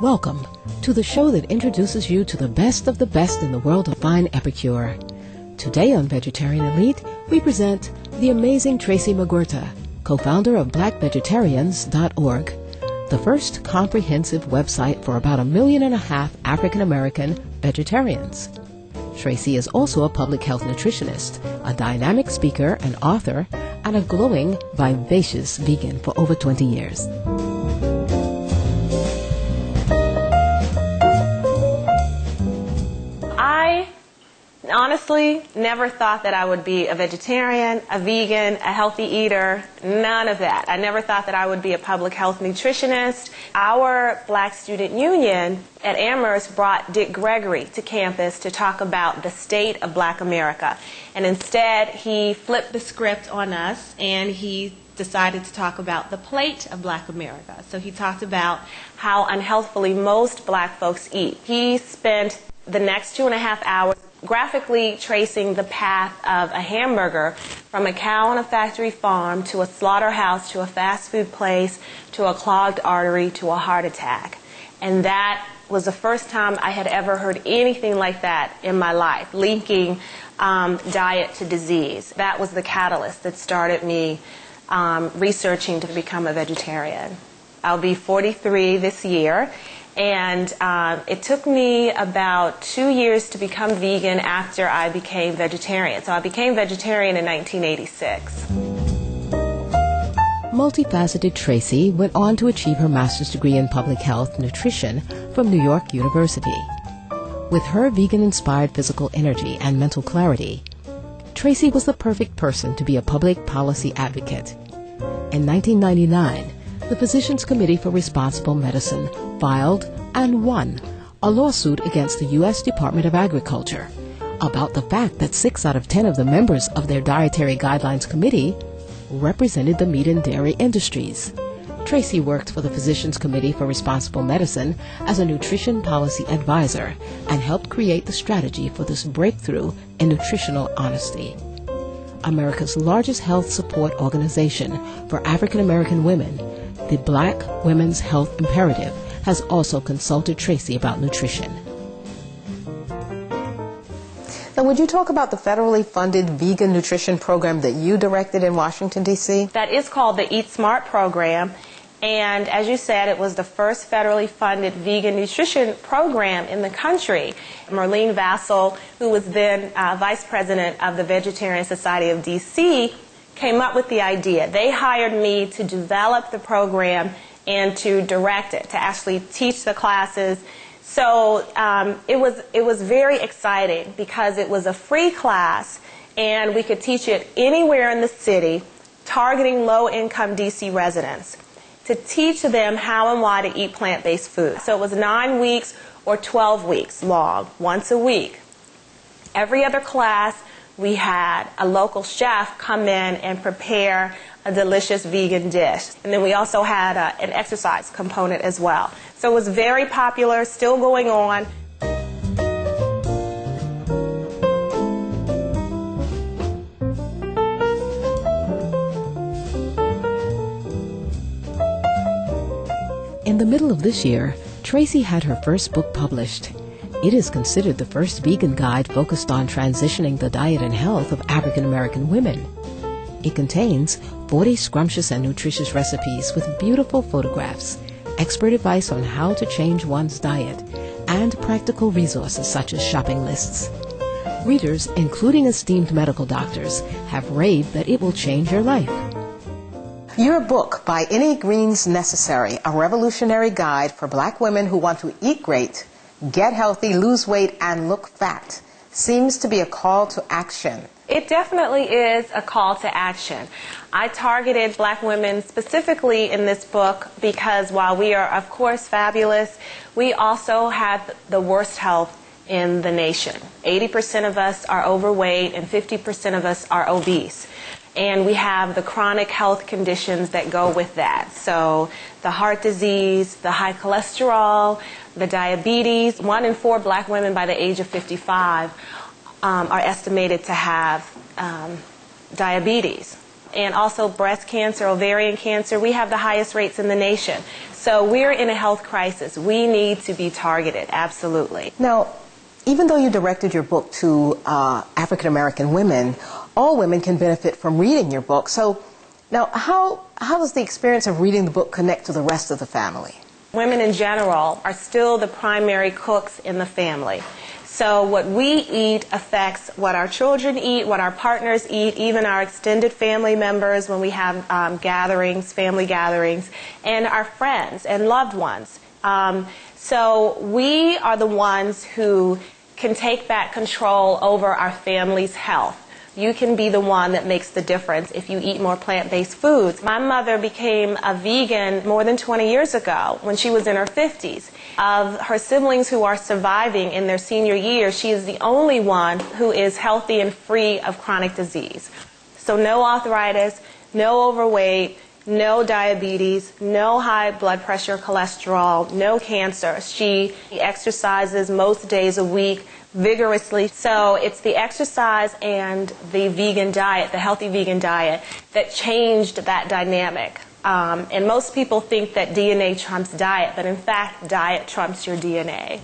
Welcome to the show that introduces you to the best of the best in the world of fine epicure. Today on Vegetarian Elite, we present the amazing Tracy McGuirta, co-founder of blackvegetarians.org, the first comprehensive website for about 1.5 million African-American vegetarians. Tracy is also a public health nutritionist, a dynamic speaker and author, and a glowing, vivacious vegan for over 20 years. I honestly never thought that I would be a vegetarian, a vegan, a healthy eater, none of that. I never thought that I would be a public health nutritionist. Our Black Student Union at Amherst brought Dick Gregory to campus to talk about the state of Black America. And instead, he flipped the script on us and he decided to talk about the plate of Black America. So he talked about how unhealthfully most Black folks eat. He spent the next 2.5 hours graphically tracing the path of a hamburger from a cow on a factory farm to a slaughterhouse to a fast food place to a clogged artery to a heart attack. And that was the first time I had ever heard anything like that in my life, linking diet to disease. That was the catalyst that started me researching to become a vegetarian. I'll be 43 this year. And it took me about 2 years to become vegan after I became vegetarian. So I became vegetarian in 1986. Multifaceted Tracy went on to achieve her master's degree in public health nutrition from New York University. With her vegan-inspired physical energy and mental clarity, Tracy was the perfect person to be a public policy advocate. In 1999, the Physicians Committee for Responsible Medicine filed and won a lawsuit against the U.S. Department of Agriculture about the fact that 6 out of 10 of the members of their Dietary Guidelines Committee represented the meat and dairy industries. Tracy worked for the Physicians Committee for Responsible Medicine as a nutrition policy advisor and helped create the strategy for this breakthrough in nutritional honesty. America's largest health support organization for African American women, the Black Women's Health Imperative, has also consulted Tracy about nutrition. Now, would you talk about the federally funded vegan nutrition program that you directed in Washington, D.C.? That is called the Eat Smart program. And as you said, it was the first federally funded vegan nutrition program in the country. Marlene Vassell, who was then vice president of the Vegetarian Society of D.C., came up with the idea. They hired me to develop the program and to direct it, to actually teach the classes. So it was very exciting because it was a free class and we could teach it anywhere in the city, targeting low-income DC residents, to teach them how and why to eat plant-based food. So it was 9 weeks or 12 weeks long, once a week. Every other class, we had a local chef come in and prepare a delicious vegan dish. And then we also had an exercise component as well. So it was very popular, still going on. In the middle of this year, Tracy had her first book published. It is considered the first vegan guide focused on transitioning the diet and health of African American women. It contains 40 scrumptious and nutritious recipes with beautiful photographs, expert advice on how to change one's diet, and practical resources such as shopping lists. Readers, including esteemed medical doctors, have raved that it will change your life. Your book, By Any Means Necessary, a revolutionary guide for Black women who want to eat great, get healthy, lose weight, and look fat, seems to be a call to action. It definitely is a call to action. I targeted Black women specifically in this book because while we are, of course, fabulous, we also have the worst health in the nation. 80% of us are overweight and 50% of us are obese. And we have the chronic health conditions that go with that. So the heart disease, the high cholesterol, the diabetes. 1 in 4 Black women by the age of 55 are estimated to have diabetes. and also breast cancer, ovarian cancer. We have the highest rates in the nation. So we're in a health crisis. We need to be targeted, absolutely. Now, even though you directed your book to African American women, all women can benefit from reading your book. So now, how does the experience of reading the book connect to the rest of the family? Women in general are still the primary cooks in the family. So what we eat affects what our children eat, what our partners eat, even our extended family members when we have gatherings, family gatherings, and our friends and loved ones. So we are the ones who can take back control over our family's health. You can be the one that makes the difference if you eat more plant-based foods. My mother became a vegan more than 20 years ago when she was in her 50s. Of her siblings who are surviving in their senior years, she is the only one who is healthy and free of chronic disease. So no arthritis, no overweight, no diabetes, no high blood pressure, cholesterol, no cancer. She exercises most days a week vigorously. So it's the exercise and the vegan diet, the healthy vegan diet, that changed that dynamic. And most people think that DNA trumps diet, but in fact, diet trumps your DNA.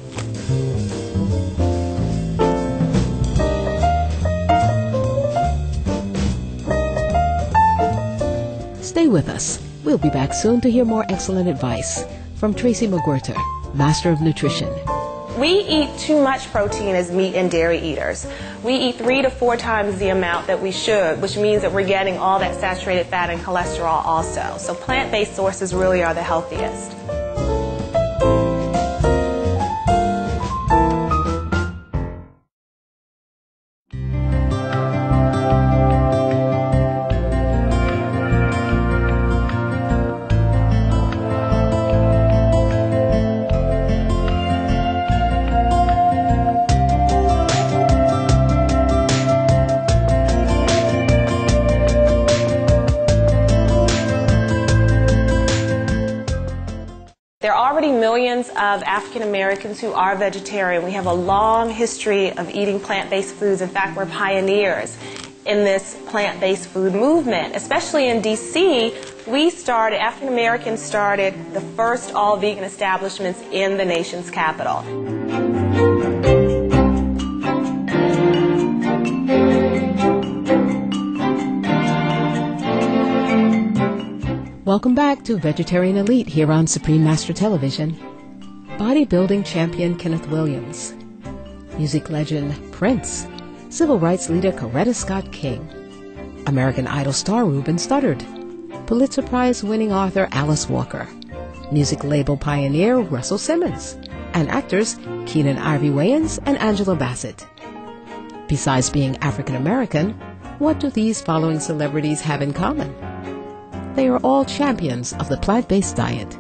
Stay with us. We'll be back soon to hear more excellent advice from Tracy McGuirter, Master of Nutrition. We eat too much protein as meat and dairy eaters. We eat 3 to 4 times the amount that we should, which means that we're getting all that saturated fat and cholesterol also. So plant-based sources really are the healthiest. There are already millions of African Americans who are vegetarian. We have a long history of eating plant-based foods. In fact, we're pioneers in this plant-based food movement. Especially in D.C., African Americans started the first all-vegan establishments in the nation's capital. Welcome back to Vegetarian Elite here on Supreme Master Television. Bodybuilding champion Kenneth Williams, music legend Prince, civil rights leader Coretta Scott King, American Idol star Ruben Studdard, Pulitzer Prize-winning author Alice Walker, music label pioneer Russell Simmons, and actors Keenan Ivory Wayans and Angela Bassett. Besides being African American, what do these following celebrities have in common? They are all champions of the plant-based diet.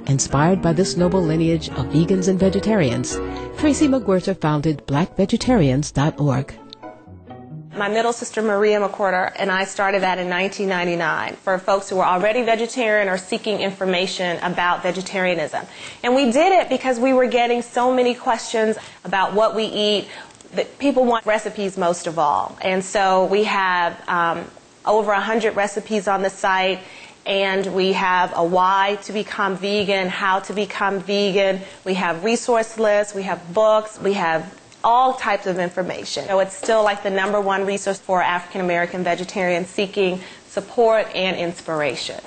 Inspired by this noble lineage of vegans and vegetarians, Tracy McGuirter founded blackvegetarians.org. My middle sister Maria McWhorter and I started that in 1999 for folks who were already vegetarian or seeking information about vegetarianism. And we did it because we were getting so many questions about what we eat. That people want recipes most of all. And so we have over 100 recipes on the site, and we have a why to become vegan, how to become vegan. We have resource lists, we have books, we have all types of information. So it's still like the #1 resource for African American vegetarians seeking support and inspiration.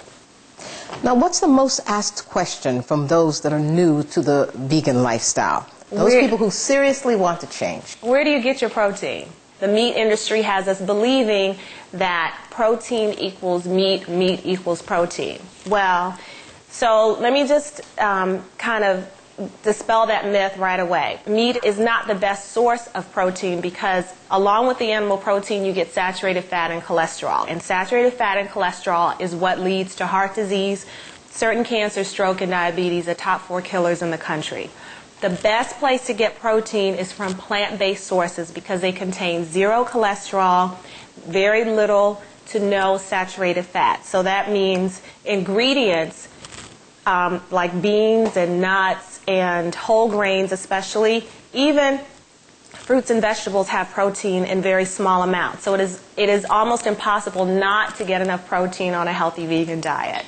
Now, what's the most asked question from those that are new to the vegan lifestyle? Those people who seriously want to change. Where do you get your protein? The meat industry has us believing that protein equals meat, meat equals protein. Well, so let me just kind of dispel that myth right away. Meat is not the best source of protein because along with the animal protein you get saturated fat and cholesterol. And saturated fat and cholesterol is what leads to heart disease, certain cancer, stroke, and diabetes, the top 4 killers in the country. The best place to get protein is from plant-based sources because they contain 0 cholesterol, very little to no saturated fat. So that means ingredients like beans and nuts and whole grains especially, even fruits and vegetables have protein in very small amounts. So it is almost impossible not to get enough protein on a healthy vegan diet.